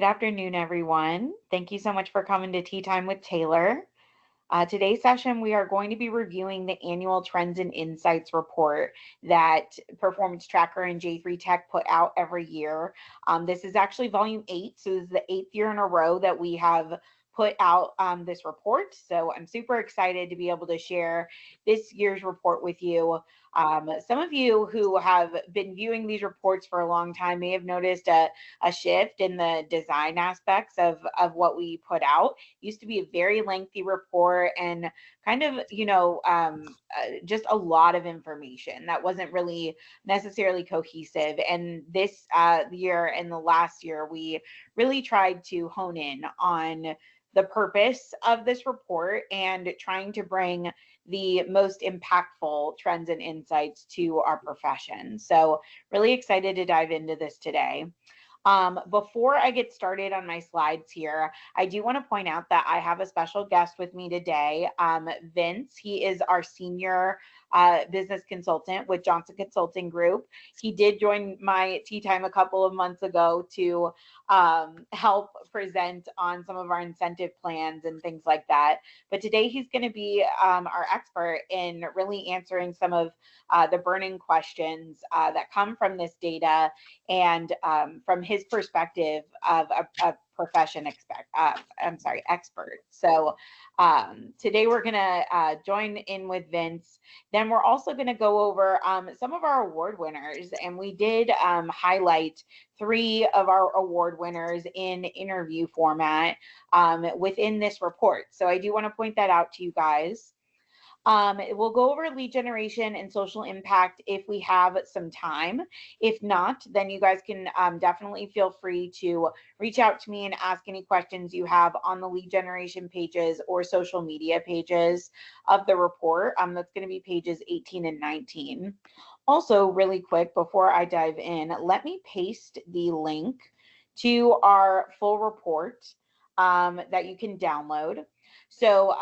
Good afternoon, everyone. Thank you so much for coming to Tea Time with Taylor. Today's session, we are going to be reviewing the annual Trends and Insights report that Performance Tracker and J3 Tech put out every year. This is actually volume 8, so this is the 8th year in a row that we have put out this report. So I'm super excited to be able to share this year's report with you. Some of you who have been viewing these reports for a long time may have noticed a shift in the design aspects of what we put out. It used to be a very lengthy report and kind of, just a lot of information that wasn't really necessarily cohesive. And this year and the last year, we really tried to hone in on the purpose of this report and trying to bring the most impactful trends and insights to our profession. So really excited to dive into this today. Before I get started on my slides here, I do want to point out that I have a special guest with me today, Vince. He is our senior business consultant with Johnson Consulting Group. He did join my tea time a couple of months ago to help present on some of our incentive plans and things like that. But today he's going to be our expert in really answering some of the burning questions that come from this data and from his perspective of a profession expert. So today we're going to join in with Vince. Then we're also going to go over some of our award winners, and we did highlight 3 of our award winners in interview format within this report. So I do want to point that out to you guys. We'll go over lead generation and social impact if we have some time. If not, then you guys can definitely feel free to reach out to me and ask any questions you have on the lead generation pages or social media pages of the report. That's going to be pages 18 and 19. Also, really quick, before I dive in, let me paste the link to our full report that you can download. So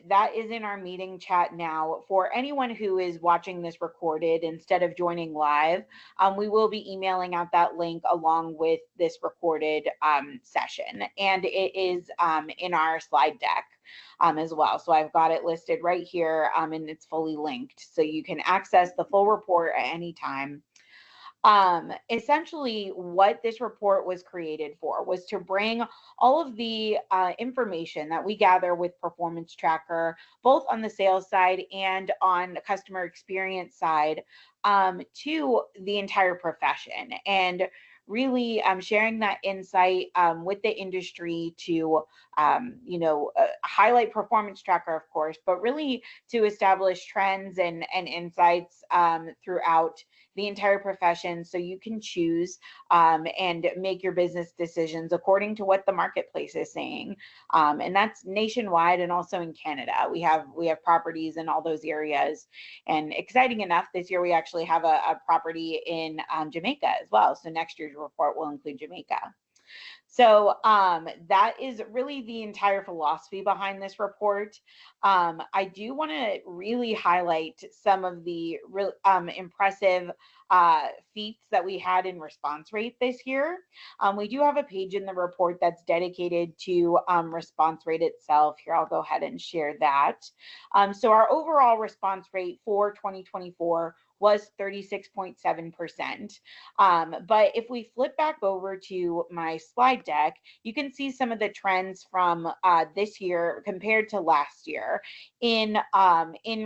that is in our meeting chat now. For anyone who is watching this recorded instead of joining live, we will be emailing out that link along with this recorded session. And it is in our slide deck as well. So I've got it listed right here and it's fully linked. So you can access the full report at any time. Essentially what this report was created for was to bring all of the information that we gather with Performance Tracker, both on the sales side and on the customer experience side, to the entire profession, and really sharing that insight with the industry to highlight Performance Tracker, of course, but really to establish trends and insights throughout the entire profession, so you can choose and make your business decisions according to what the marketplace is saying. And that's nationwide and also in Canada. We have properties in all those areas. And exciting enough, this year we actually have a property in Jamaica as well. So next year's report will include Jamaica. So that is really the entire philosophy behind this report. I do want to really highlight some of the impressive feats that we had in response rate this year. We do have a page in the report that's dedicated to response rate itself. Here, I'll go ahead and share that. So our overall response rate for 2024 was 36.7%. But if we flip back over to my slide deck, you can see some of the trends from this year compared to last year in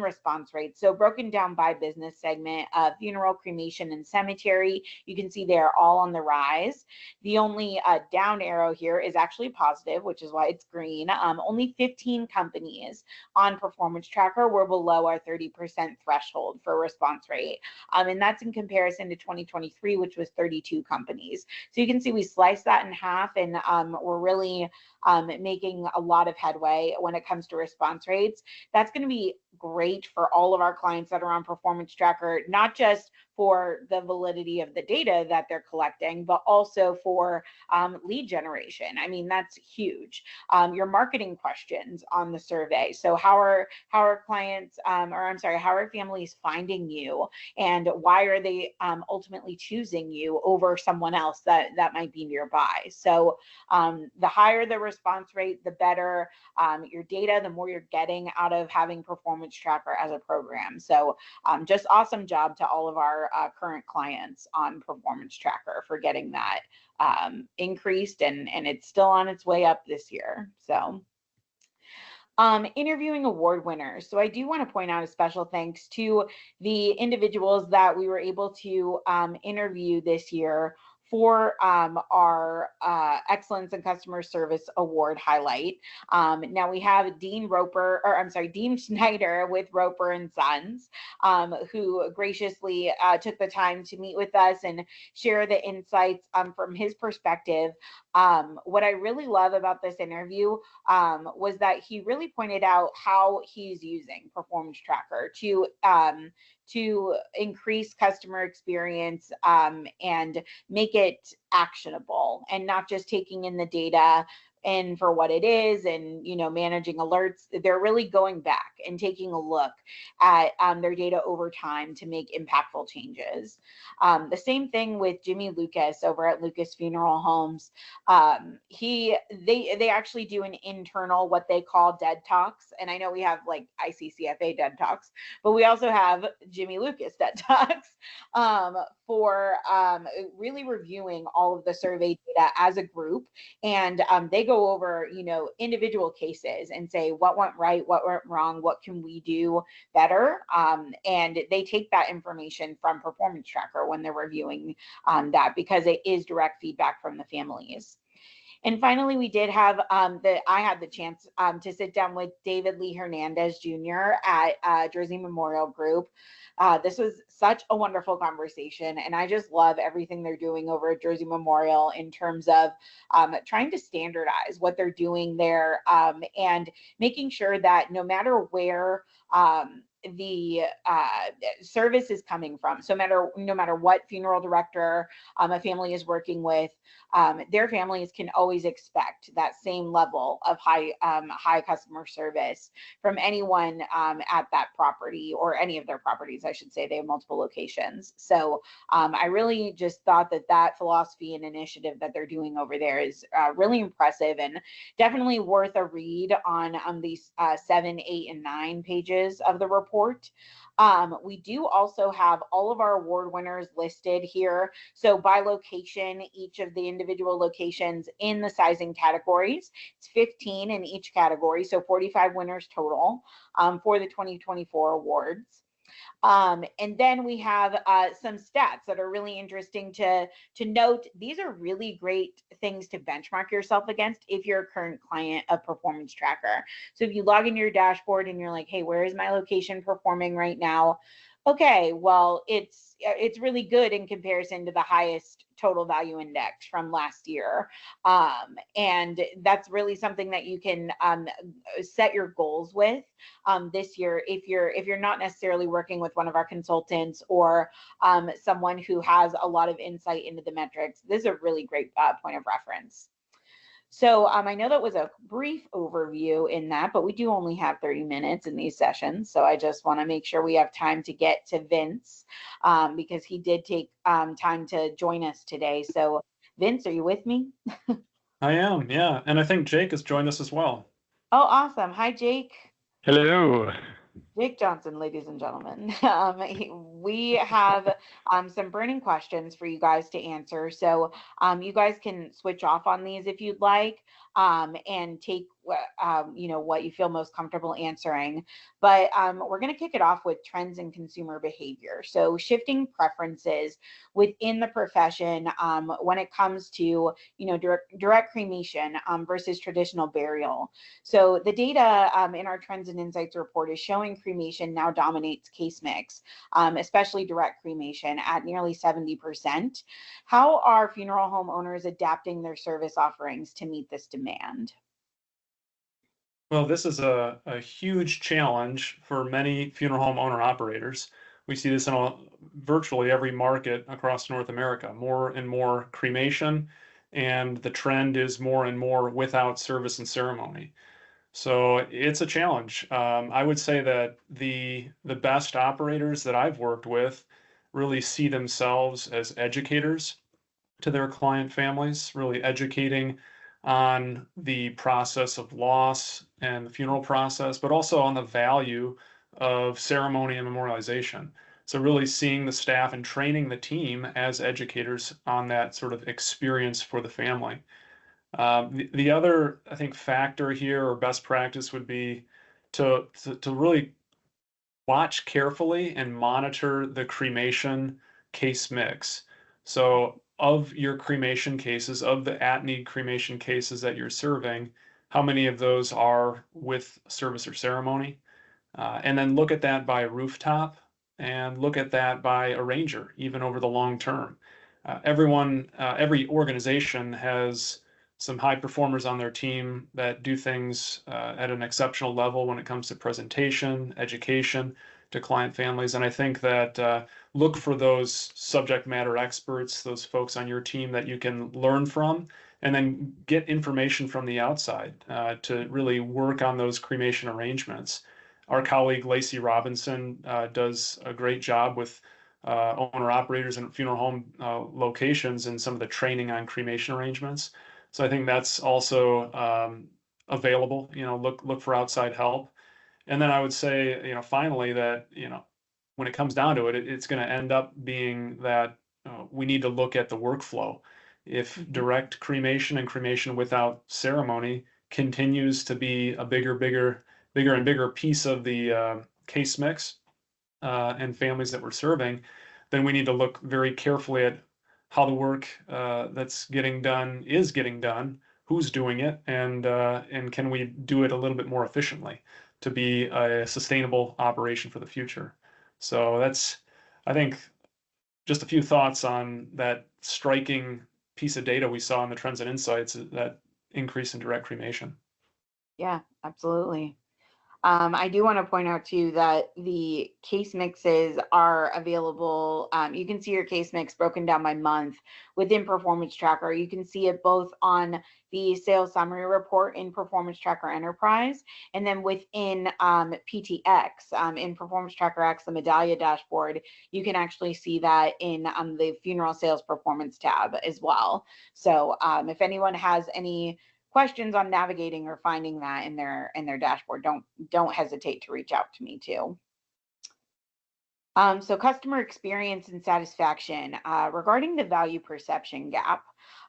response rates. So broken down by business segment, funeral, cremation, and cemetery, you can see they're all on the rise. The only down arrow here is actually positive, which is why it's green. Only 15 companies on Performance Tracker were below our 30% threshold for response rate. And that's in comparison to 2023, which was 32 companies. So you can see we sliced that in half, and we're really making a lot of headway when it comes to response rates. That's going to be great for all of our clients that are on Performance Tracker, not just for the validity of the data that they're collecting, but also for lead generation. I mean, that's huge. Your marketing questions on the survey. So how are clients, or I'm sorry, how are families finding you, and why are they ultimately choosing you over someone else that might be nearby? So the higher the response rate, the better your data, the more you're getting out of having Performance Tracker as a program. So just awesome job to all of our current clients on Performance Tracker for getting that increased, and it's still on its way up this year. So interviewing award winners. So I do want to point out a special thanks to the individuals that we were able to interview this year for our Excellence in Customer Service Award highlight. Now we have Dean Schneider with Roper and Sons, who graciously took the time to meet with us and share the insights from his perspective. What I really love about this interview was that he really pointed out how he's using Performance Tracker to increase customer experience and make it actionable, and not just taking in the data and for what it is and managing alerts. They're really going back and taking a look at their data over time to make impactful changes. The same thing with Jimmy Lucas over at Lucas Funeral Homes. They actually do an internal, what they call dead talks, and I know we have like ICCFA dead talks, but we also have Jimmy Lucas dead talks for really reviewing all of the survey data as a group, and they go over individual cases and say what went right, what went wrong, what can we do better, and they take that information from Performance Tracker when they're reviewing that, because it is direct feedback from the families. And finally, we did have I had the chance to sit down with David Lee Hernandez Jr. at Jersey Memorial Group. This was such a wonderful conversation, and I just love everything they're doing over at Jersey Memorial in terms of trying to standardize what they're doing there, and making sure that no matter where the service is coming from, so no matter what funeral director a family is working with, their families can always expect that same level of high customer service from anyone at that property, or any of their properties, I should say. They have multiple locations. So I really just thought that philosophy and initiative that they're doing over there is really impressive, and definitely worth a read on these 7, 8, and 9 pages of the report. We do also have all of our award winners listed here. So by location, each of the individual locations in the sizing categories, it's 15 in each category, so 45 winners total for the 2024 awards. And then we have some stats that are really interesting to note. These are really great things to benchmark yourself against if you're a current client of Performance Tracker. So if you log into your dashboard and you're like, hey, where is my location performing right now? Okay, well, it's really good in comparison to the highest total value index from last year. And that's really something that you can set your goals with this year if you're not necessarily working with one of our consultants or someone who has a lot of insight into the metrics. This is a really great point of reference. So I know that was a brief overview in that, but we do only have 30 minutes in these sessions. So I just want to make sure we have time to get to Vince because he did take time to join us today. So Vince, are you with me? I am, yeah. And I think Jake has joined us as well. Oh, awesome. Hi, Jake. Hello. Jake Johnson, ladies and gentlemen. We have some burning questions for you guys to answer. So you guys can switch off on these if you'd like, and take what you feel most comfortable answering. But we're going to kick it off with trends in consumer behavior. So shifting preferences within the profession when it comes to direct cremation versus traditional burial. So the data in our Trends and Insights report is showing cremation now dominates case mix, especially direct cremation at nearly 70%. How are funeral home owners adapting their service offerings to meet this demand? Well, this is a huge challenge for many funeral home owner operators. We see this in virtually every market across North America, more and more cremation, and the trend is more and more without service and ceremony. So it's a challenge. I would say that the best operators that I've worked with really see themselves as educators to their client families, really educating on the process of loss and the funeral process, but also on the value of ceremony and memorialization. So really seeing the staff and training the team as educators on that sort of experience for the family. The other, I think, factor here or best practice would be to really watch carefully and monitor the cremation case mix. So, of your cremation cases, of the at-need cremation cases that you're serving, how many of those are with service or ceremony? And then look at that by rooftop and look at that by arranger, even over the long term. Every organization has some high performers on their team that do things at an exceptional level when it comes to presentation, education to client families. And I think that look for those subject matter experts, those folks on your team that you can learn from, and then get information from the outside to really work on those cremation arrangements. Our colleague Lacey Robinson does a great job with owner operators and funeral home locations and some of the training on cremation arrangements. So I think that's also available. Look for outside help. And then I would say, finally that, when it comes down to it, it's going to end up being that we need to look at the workflow. If Mhm. direct cremation and cremation without ceremony continues to be a bigger and bigger piece of the case mix and families that we're serving, then we need to look very carefully at how the work that's getting done is getting done, who's doing it, and can we do it a little bit more efficiently to be a sustainable operation for the future. So that's, I think, just a few thoughts on that striking piece of data we saw in the Trends and Insights, that increase in direct cremation. Yeah, absolutely. I do want to point out too that the case mixes are available. You can see your case mix broken down by month within Performance Tracker. You can see it both on the sales summary report in Performance Tracker Enterprise, and then within PTX, in Performance Tracker X, the Medallia dashboard, you can actually see that in the Funeral Sales Performance tab as well. So if anyone has any questions on navigating or finding that in their dashboard, don't hesitate to reach out to me too. So customer experience and satisfaction, regarding the value perception gap.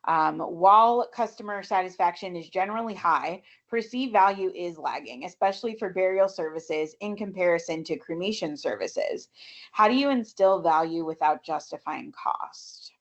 While customer satisfaction is generally high, perceived value is lagging, especially for burial services in comparison to cremation services. How do you instill value without justifying cost?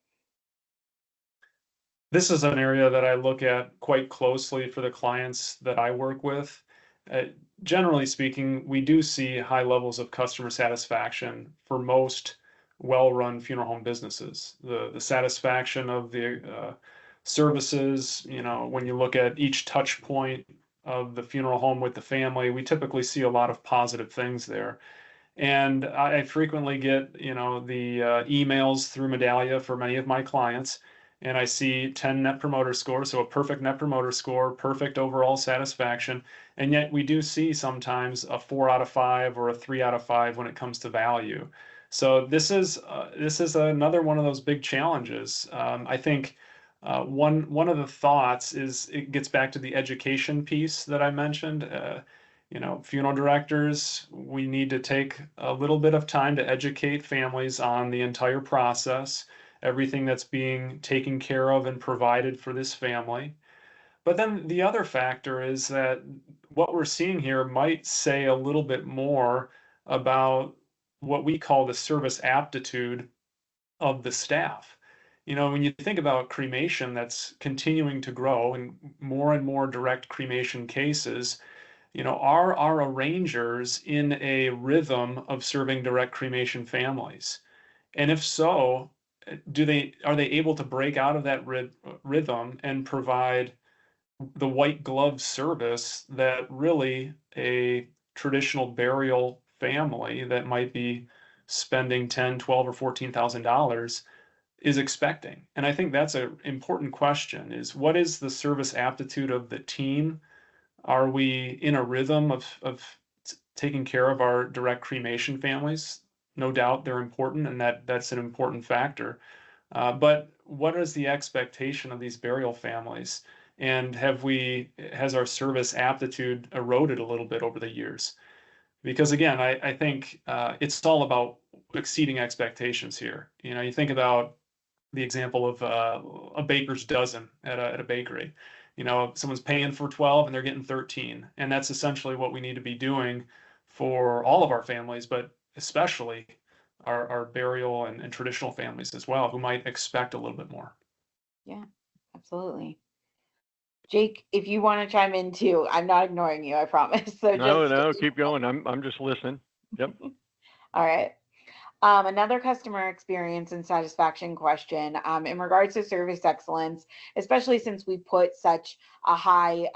This is an area that I look at quite closely for the clients that I work with. Uh, Generally speaking, we do see high levels of customer satisfaction for most well-run funeral home businesses. The satisfaction of the services, when you look at each touch point of the funeral home with the family, we typically see a lot of positive things there. And I frequently get, the emails through Medallia for many of my clients, and I see 10 net promoter score, so a perfect net promoter score, perfect overall satisfaction. And yet we do see sometimes a 4 out of 5 or a 3 out of 5 when it comes to value. So this is another one of those big challenges. I think one of the thoughts is it gets back to the education piece that I mentioned. Funeral directors, we need to take a little bit of time to educate families on the entire process, everything that's being taken care of and provided for this family. But then the other factor is that what we're seeing here might say a little bit more about what we call the service aptitude of the staff. When you think about cremation that's continuing to grow and more direct cremation cases, are our arrangers in a rhythm of serving direct cremation families? And if so, are they able to break out of that rhythm and provide the white glove service that really a traditional burial family that might be spending 10, 12, or $14,000 is expecting. And I think that's an important question is what is the service aptitude of the team? Are we in a rhythm of taking care of our direct cremation families? No doubt they're important, and that's an important factor. But what is the expectation of these burial families? And has our service aptitude eroded a little bit over the years? Because again, I think it's all about exceeding expectations here. You know, you think about the example of a baker's dozen at a bakery. You know, someone's paying for 12 and they're getting 13. And that's essentially what we need to be doing for all of our families, but especially our burial and traditional families as well, who might expect a little bit more. Yeah, absolutely. Jake, if you want to chime in too, I'm not ignoring you, I promise. So No, just, no, keep going. I'm just listening. Yep. all right. Another customer experience and satisfaction question in regards to service excellence, especially since we put such a high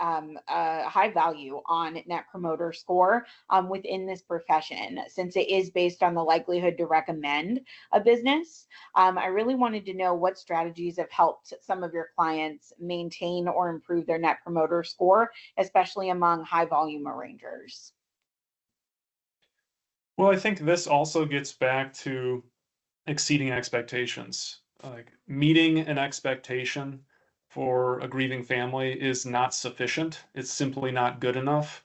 value on Net Promoter Score within this profession, since it is based on the likelihood to recommend a business. I really wanted to know what strategies have helped some of your clients maintain or improve their Net Promoter Score, especially among high volume arrangers. Well, I think this also gets back to exceeding expectations. Like meeting an expectation for a grieving family is not sufficient. It's simply not good enough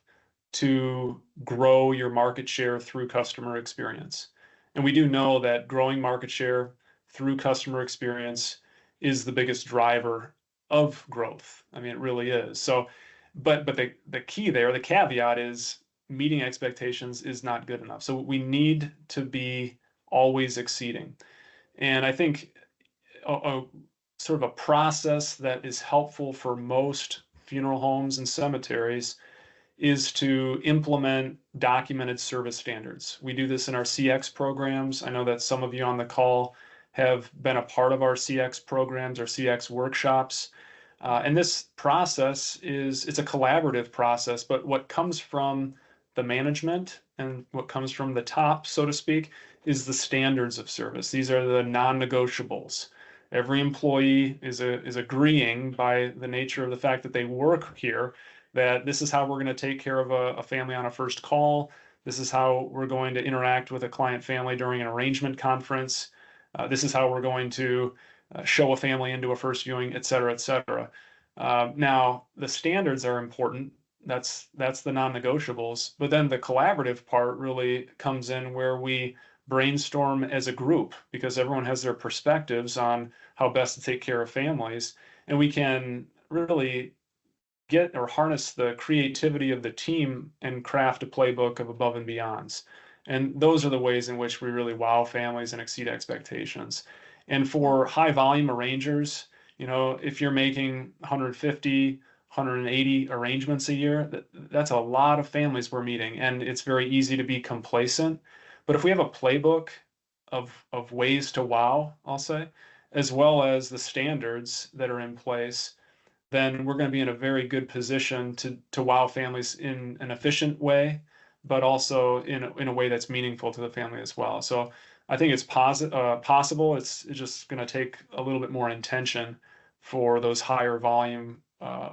to grow your market share through customer experience. And we do know that growing market share through customer experience is the biggest driver of growth. I mean, it really is. So, but the key there, the caveat is meeting expectations is not good enough. So we need to be always exceeding. And I think a sort of a process that is helpful for most funeral homes and cemeteries is to implement documented service standards. We do this in our CX programs. I know that some of you on the call have been a part of our CX programs or CX workshops. And this process it's a collaborative process, but what comes from the management and what comes from the top, so to speak, is the standards of service. These are the non-negotiables. Every employee is agreeing by the nature of the fact that they work here that this is how we're going to take care of a family on a first call. This is how we're going to interact with a client family during an arrangement conference. This is how we're going to show a family into a first viewing, et cetera, et cetera. Now, the standards are important. That's the non-negotiables. But then the collaborative part really comes in where we brainstorm as a group because everyone has their perspectives on how best to take care of families. And we can really get or harness the creativity of the team and craft a playbook of above and beyonds. And those are the ways in which we really wow families and exceed expectations. And for high volume arrangers, you know, if you're making 150, 180 arrangements a year, that's a lot of families we're meeting. And it's very easy to be complacent. But if we have a playbook of ways to wow, I'll say, as well as the standards that are in place, then we're going to be in a very good position to wow families in an efficient way, but also in a way that's meaningful to the family as well. So I think it's possible. It's just going to take a little bit more intention for those higher volume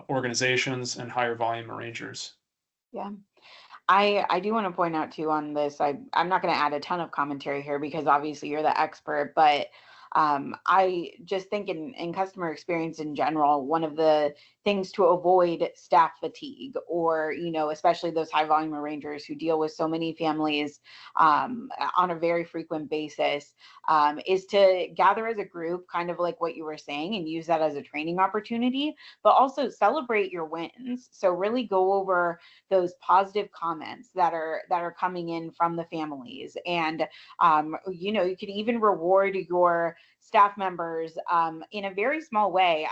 organizations and higher volume arrangers. Yeah. I do want to point out too on this. I'm not going to add a ton of commentary here because obviously you're the expert, but I just think in customer experience in general, one of the things to avoid staff fatigue, or, you know, especially those high volume arrangers who deal with so many families on a very frequent basis, is to gather as a group, kind of like what you were saying, and use that as a training opportunity, but also celebrate your wins. So really go over those positive comments that are coming in from the families, and you know, you could even reward your staff members in a very small way.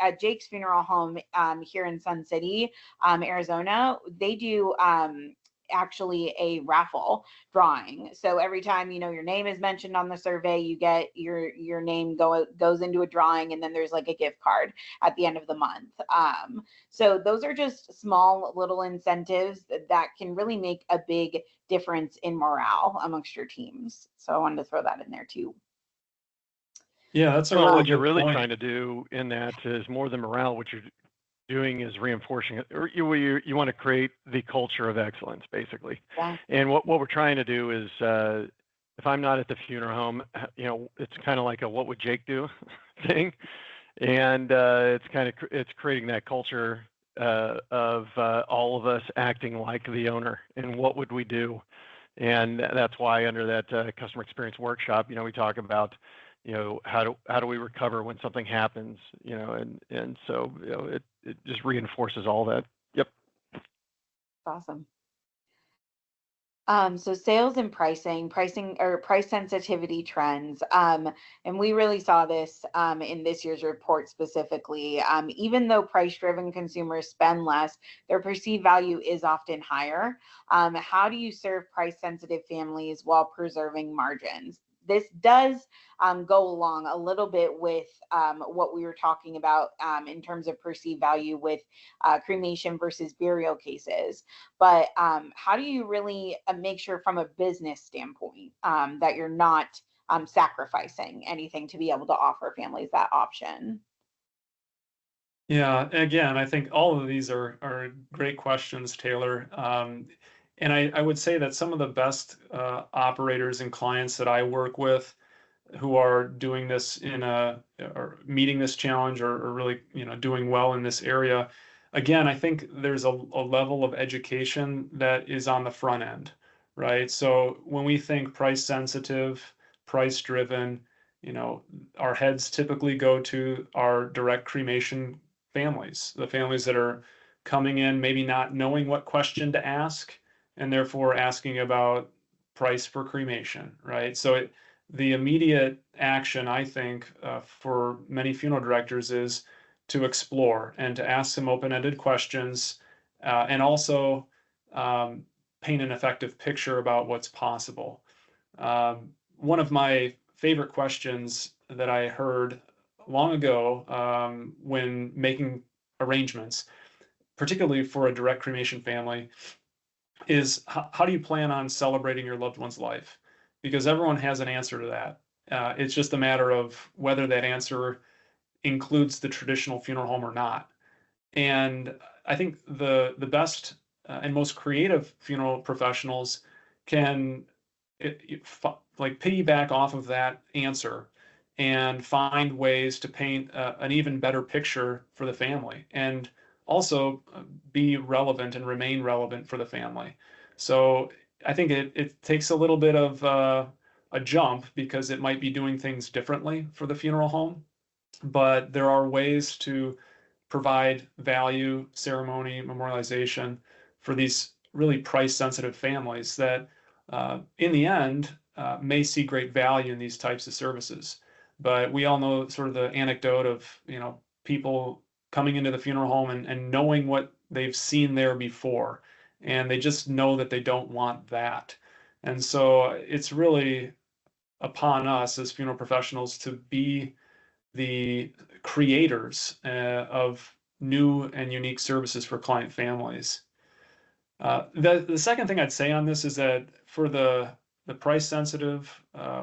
At Jake's Funeral Home here in Sun City, Arizona, they do actually a raffle drawing. So every time, your name is mentioned on the survey, you get your name goes into a drawing, and then there's like a gift card at the end of the month. So those are just small little incentives that can really make a big difference in morale amongst your teams. So I wanted to throw that in there too. Yeah, that's a Well, really what you're good really point. trying to do in that is more than morale. What you're doing is reinforcing it, or you want to create the culture of excellence, basically. Yeah. And what we're trying to do is, if I'm not at the funeral home, it's kind of like a "what would Jake do" thing, and it's creating that culture of all of us acting like the owner, and what would we do. And that's why under that customer experience workshop, we talk about, how do we recover when something happens, and so it just reinforces all that. Yep. Awesome. So sales and pricing or price sensitivity trends. And we really saw this in this year's report specifically. Even though price-driven consumers spend less, their perceived value is often higher. How do you serve price-sensitive families while preserving margins? This does go along a little bit with what we were talking about in terms of perceived value with cremation versus burial cases. But how do you really make sure from a business standpoint that you're not sacrificing anything to be able to offer families that option? Yeah, again, I think all of these are great questions, Taylor. And I would say that some of the best operators and clients that I work with who are doing this or meeting this challenge or really, doing well in this area, again, I think there's a level of education that is on the front end, right? So when we think price sensitive, price driven, our heads typically go to our direct cremation families, the families that are coming in, maybe not knowing what question to ask, and therefore asking about price for cremation, right? So the immediate action, I think, for many funeral directors is to explore and to ask some open-ended questions, and also paint an effective picture about what's possible. One of my favorite questions that I heard long ago when making arrangements, particularly for a direct cremation family, is how do you plan on celebrating your loved one's life? Because everyone has an answer to that. It's just a matter of whether that answer includes the traditional funeral home or not. And I think the best and most creative funeral professionals can like piggyback off of that answer and find ways to paint an even better picture for the family, and also be relevant and remain relevant for the family. So I think it takes a little bit of a jump because it might be doing things differently for the funeral home, but there are ways to provide value, ceremony, memorialization for these really price sensitive families that in the end may see great value in these types of services. But we all know sort of the anecdote of, people coming into the funeral home and knowing what they've seen there before, and they just know that they don't want that. And so it's really upon us as funeral professionals to be the creators of new and unique services for client families. The second thing I'd say on this is that for the price sensitive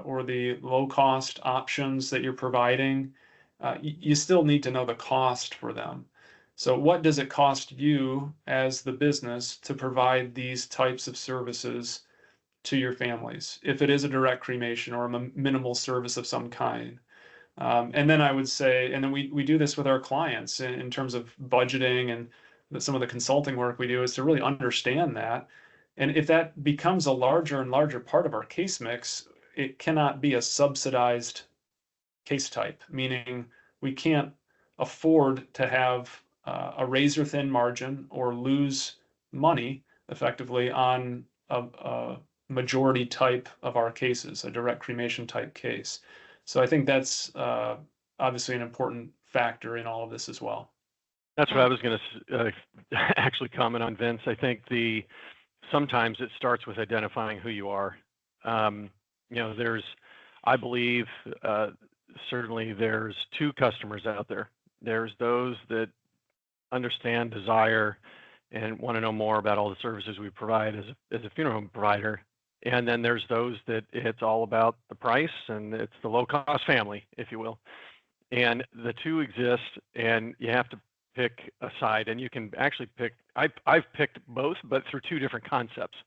or the low cost options that you're providing, you still need to know the cost for them. So what does it cost you as the business to provide these types of services to your families, if it is a direct cremation or a minimal service of some kind? And then I would say, and then we do this with our clients in terms of budgeting, and some of the consulting work we do is to really understand that. And if that becomes a larger and larger part of our case mix, it cannot be a subsidized case type, meaning we can't afford to have a razor thin margin or lose money effectively on a majority type of our cases, a direct cremation type case. So I think that's obviously an important factor in all of this as well. That's what I was going to actually comment on, Vince. I think sometimes it starts with identifying who you are. I believe certainly there's two customers out there. There's those that understand, desire, and want to know more about all the services we provide as a funeral home provider. And then there's those that it's all about the price and it's the low cost family, if you will. And the two exist, and you have to pick a side. And you can actually pick, I've picked both, but through two different concepts.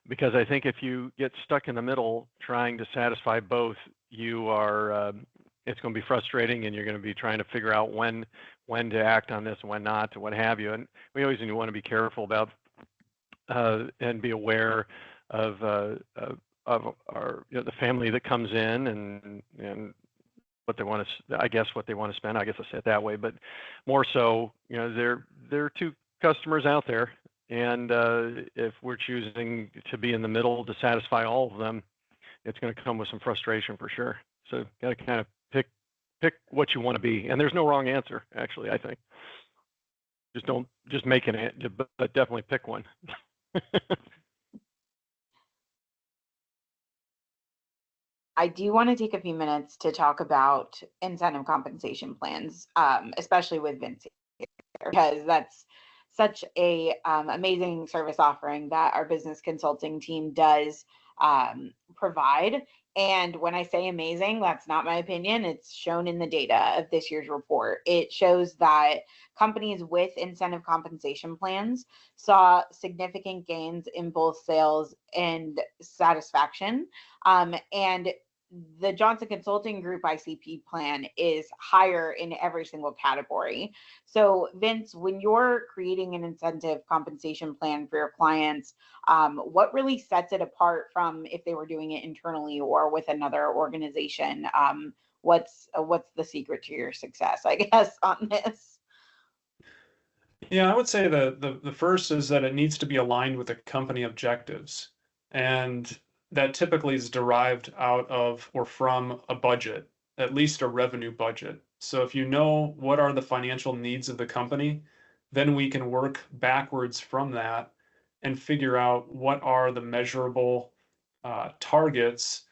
Because I think if you get stuck in the middle trying to satisfy both, it's going to be frustrating, and you're going to be trying to figure out when to act on this and when not, and what have you. And we always want to be careful about and be aware of our the family that comes in and what they want to, I guess what they want to spend. I guess I say it that way, but more so, there are two customers out there, and if we're choosing to be in the middle to satisfy all of them, it's going to come with some frustration for sure. So got to kind of pick what you want to be, and there's no wrong answer. Actually, I think just make it, but definitely pick one. I do want to take a few minutes to talk about incentive compensation plans, especially with Vince, because that's such a amazing service offering that our business consulting team does provide. And when I say amazing, that's not my opinion. It's shown in the data of this year's report. It shows that companies with incentive compensation plans saw significant gains in both sales and satisfaction. And the Johnson Consulting Group ICP plan is higher in every single category. So Vince, when you're creating an incentive compensation plan for your clients, what really sets it apart from if they were doing it internally or with another organization? What's the secret to your success, I guess, on this? Yeah, I would say the first is that it needs to be aligned with the company objectives. And that typically is derived out of or from a budget, at least a revenue budget. So if you know what are the financial needs of the company, then we can work backwards from that and figure out what are the measurable targets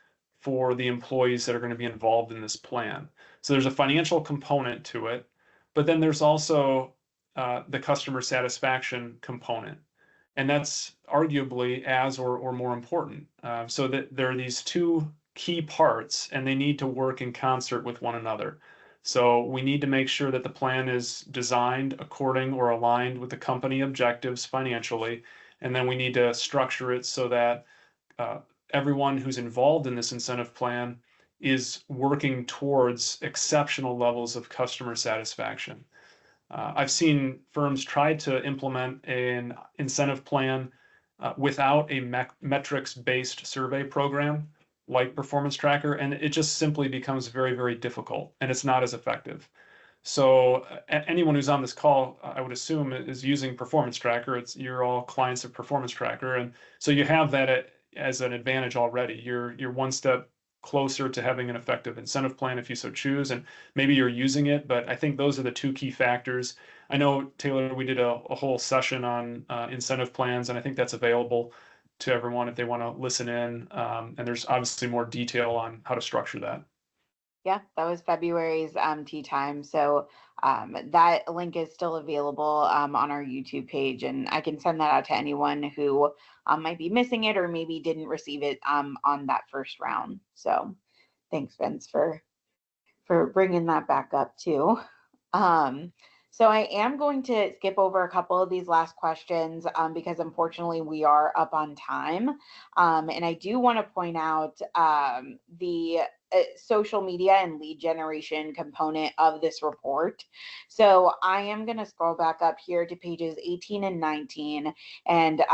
for the employees that are going to be involved in this plan. So there's a financial component to it, but then there's also the customer satisfaction component. And that's arguably as or more important. So that there are these two key parts, and they need to work in concert with one another. So we need to make sure that the plan is designed according or aligned with the company objectives financially. And then we need to structure it so that everyone who's involved in this incentive plan is working towards exceptional levels of customer satisfaction. I've seen firms try to implement an incentive plan without a metrics-based survey program like Performance Tracker, and it just simply becomes very, very difficult, and it's not as effective. So anyone who's on this call, I would assume, is using Performance Tracker. You're all clients of Performance Tracker, and so you have that as an advantage already. You're one step closer to having an effective incentive plan if you so choose, and maybe you're using it, but I think those are the two key factors. I know, Taylor, we did a whole session on incentive plans, and I think that's available to everyone if they want to listen in, and there's obviously more detail on how to structure that. Yeah, that was February's tea time. So that link is still available on our YouTube page, and I can send that out to anyone who might be missing it or maybe didn't receive it on that first round. So thanks, Vince, for bringing that back up too. So I am going to skip over a couple of these last questions because unfortunately we are up on time. And I do want to point out the social media and lead generation component of this report. So I am going to scroll back up here to pages 18 and 19. And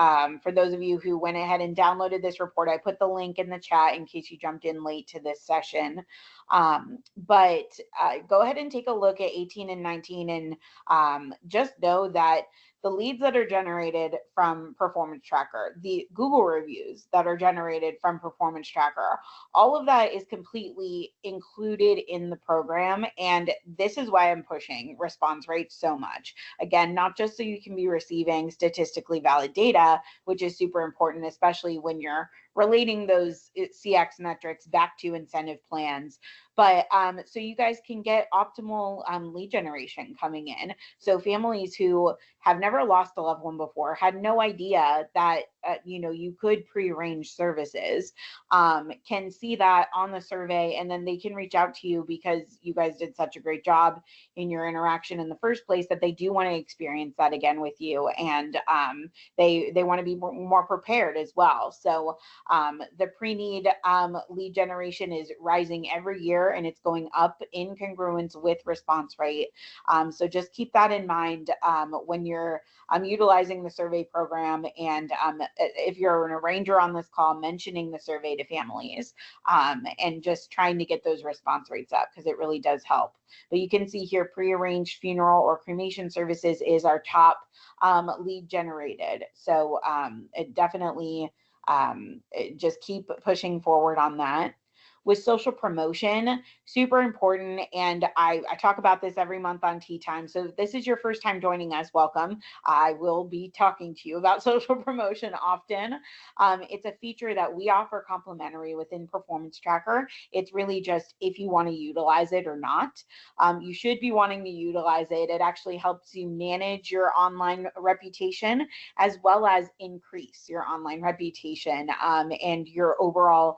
for those of you who went ahead and downloaded this report, I put the link in the chat in case you jumped in late to this session. But go ahead and take a look at 18 and 19 and just know that the leads that are generated from Performance Tracker, the Google reviews that are generated from Performance Tracker, all of that is completely included in the program. And this is why I'm pushing response rates so much. Again, not just so you can be receiving statistically valid data, which is super important, especially when you're relating those CX metrics back to incentive plans, but so you guys can get optimal lead generation coming in. So families who have never lost a loved one before, had no idea that you could pre-arrange services, can see that on the survey, and then they can reach out to you because you guys did such a great job in your interaction in the first place that they do want to experience that again with you, and they want to be more prepared as well. So the pre-need lead generation is rising every year, and it's going up in congruence with response rate. So just keep that in mind when you're utilizing the survey program, and if you're an arranger on this call, mentioning the survey to families, and just trying to get those response rates up, because it really does help. But you can see here, pre-arranged funeral or cremation services is our top lead generated. So it definitely just keep pushing forward on that. With social promotion, super important. And I talk about this every month on Tea Time. So if this is your first time joining us, welcome. I will be talking to you about social promotion often. It's a feature that we offer complimentary within Performance Tracker. It's really just if you want to utilize it or not. You should be wanting to utilize it. It actually helps you manage your online reputation as well as increase your online reputation and your overall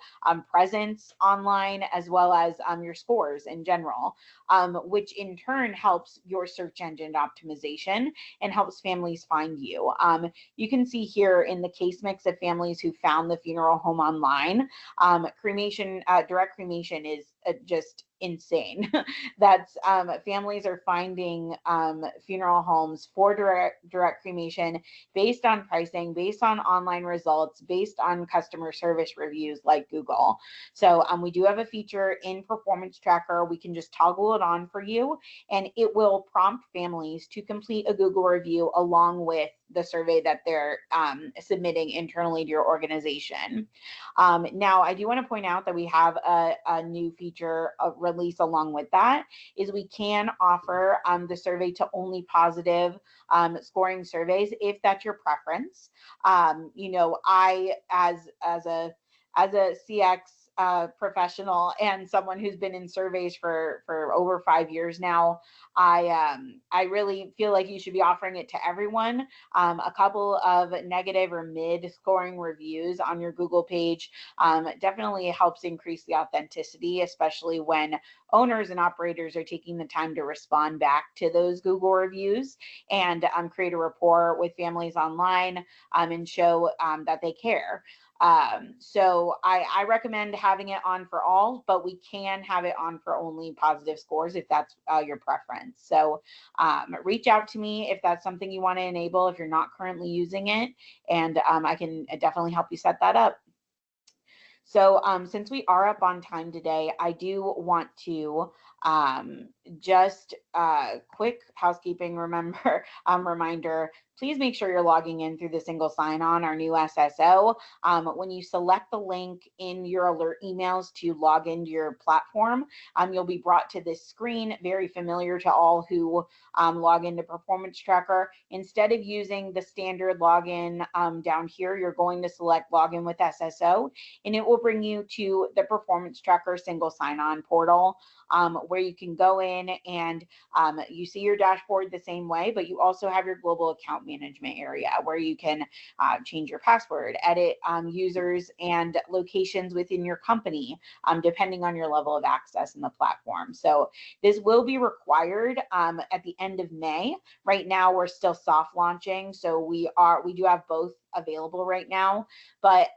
presence online, as well as your scores in general, which in turn helps your search engine optimization and helps families find you. You can see here in the case mix of families who found the funeral home online, cremation, direct cremation is just insane. That's families are finding funeral homes for direct cremation based on pricing, based on online results, based on customer service reviews like Google. So we do have a feature in Performance Tracker. We can just toggle it on for you, and it will prompt families to complete a Google review along with the survey that they're submitting internally to your organization. Now, I do want to point out that we have a new feature of release along with that, is we can offer the survey to only positive scoring surveys if that's your preference. I, as a CX professional and someone who's been in surveys for over 5 years now, I really feel like you should be offering it to everyone. A couple of negative or mid scoring reviews on your Google page definitely helps increase the authenticity, especially when owners and operators are taking the time to respond back to those Google reviews and create a rapport with families online and show that they care. So I recommend having it on for all, but we can have it on for only positive scores if that's your preference. So reach out to me if that's something you want to enable if you're not currently using it, and I can definitely help you set that up. So since we are up on time today, I do want to just quick housekeeping reminder, please make sure you're logging in through the single sign-on, our new SSO. When you select the link in your alert emails to log into your platform, you'll be brought to this screen, very familiar to all who log into Performance Tracker. Instead of using the standard login down here, you're going to select Login with SSO, and it will bring you to the Performance Tracker single sign-on portal, where you can go in and you see your dashboard the same way, but you also have your global account management area where you can change your password, edit users and locations within your company, depending on your level of access in the platform. So this will be required at the end of May. Right now, we're still soft launching, so we do have both available right now, but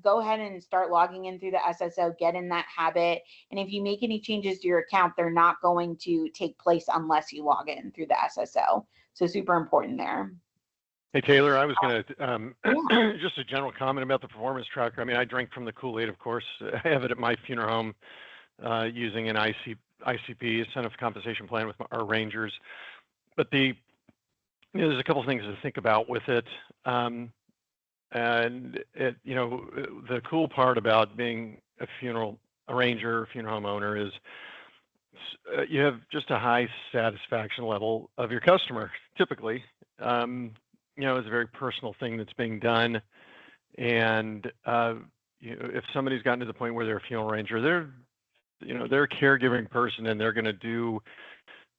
go ahead and start logging in through the SSO, get in that habit. And if you make any changes to your account, they're not going to take place unless you log in through the SSO. So super important there. Hey, Taylor, I was going to, just a general comment about the Performance Tracker. I mean, I drink from the Kool-Aid, of course. I have it at my funeral home using an ICP, incentive compensation plan with our rangers. But the there's a couple things to think about with it. And the cool part about being a funeral arranger, funeral home owner is you have just a high satisfaction level of your customer. Typically, it's a very personal thing that's being done, and if somebody's gotten to the point where they're a funeral arranger, they're a caregiving person, and they're going to do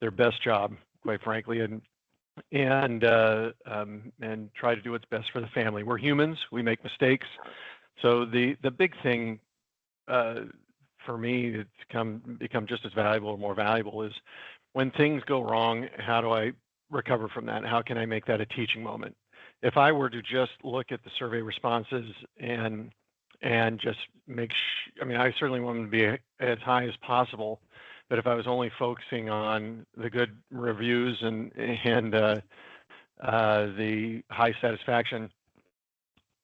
their best job, quite frankly, and try to do what's best for the family. We're humans; we make mistakes. So the big thing for me it's become just as valuable or more valuable is when things go wrong, how do I recover from that? How can I make that a teaching moment? If I were to just look at the survey responses and just I certainly want them to be as high as possible, but if I was only focusing on the good reviews and the high satisfaction,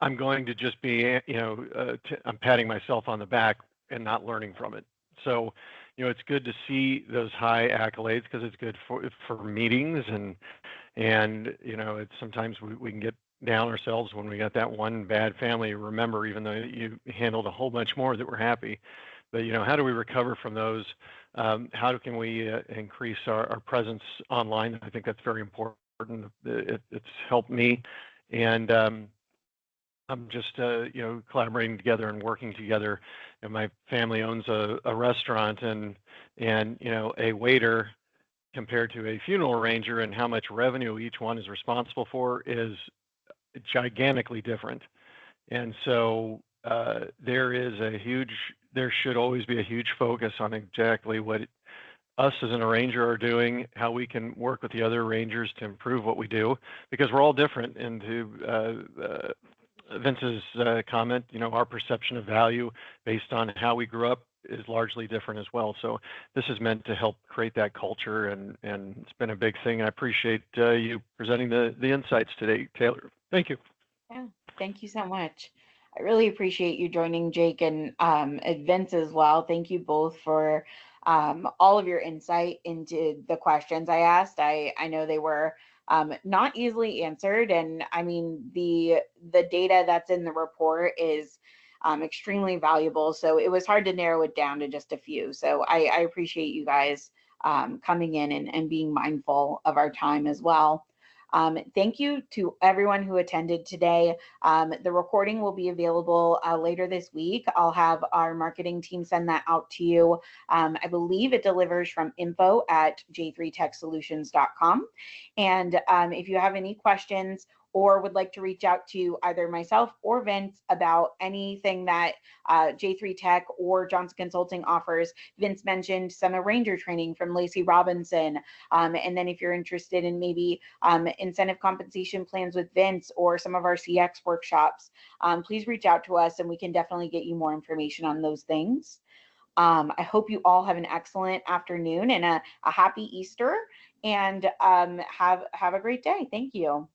I'm going to just be, I'm patting myself on the back and not learning from it. So, it's good to see those high accolades because it's good for meetings and it's sometimes we can get down ourselves when we got that one bad family. Remember, even though you handled a whole bunch more that were happy, but how do we recover from those? How can we increase our presence online? I think that's very important. It's helped me, and I'm just collaborating together and working together. And my family owns a restaurant, and a waiter compared to a funeral arranger and how much revenue each one is responsible for is gigantically different. And so there should always be a huge focus on exactly what us as an arranger are doing, how we can work with the other arrangers to improve what we do, because we're all different. And to Vince's comment, our perception of value based on how we grew up is largely different as well. So this is meant to help create that culture, and it's been a big thing. I appreciate you presenting the insights today, Taylor. Thank you. Yeah, thank you so much. I really appreciate you joining, Jake, and Vince as well. Thank you both for all of your insight into the questions I asked. I know they were not easily answered, and I mean the data that's in the report is extremely valuable. So it was hard to narrow it down to just a few. So I appreciate you guys coming in and being mindful of our time as well. Thank you to everyone who attended today. The recording will be available later this week. I'll have our marketing team send that out to you. I believe it delivers from info@j3techsolutions.com. And if you have any questions or would like to reach out to either myself or Vince about anything that J3 Tech or Johnson Consulting offers. Vince mentioned some arranger training from Lacey Robinson. And then if you're interested in maybe incentive compensation plans with Vince or some of our CX workshops, please reach out to us and we can definitely get you more information on those things. I hope you all have an excellent afternoon and a happy Easter, and have a great day. Thank you.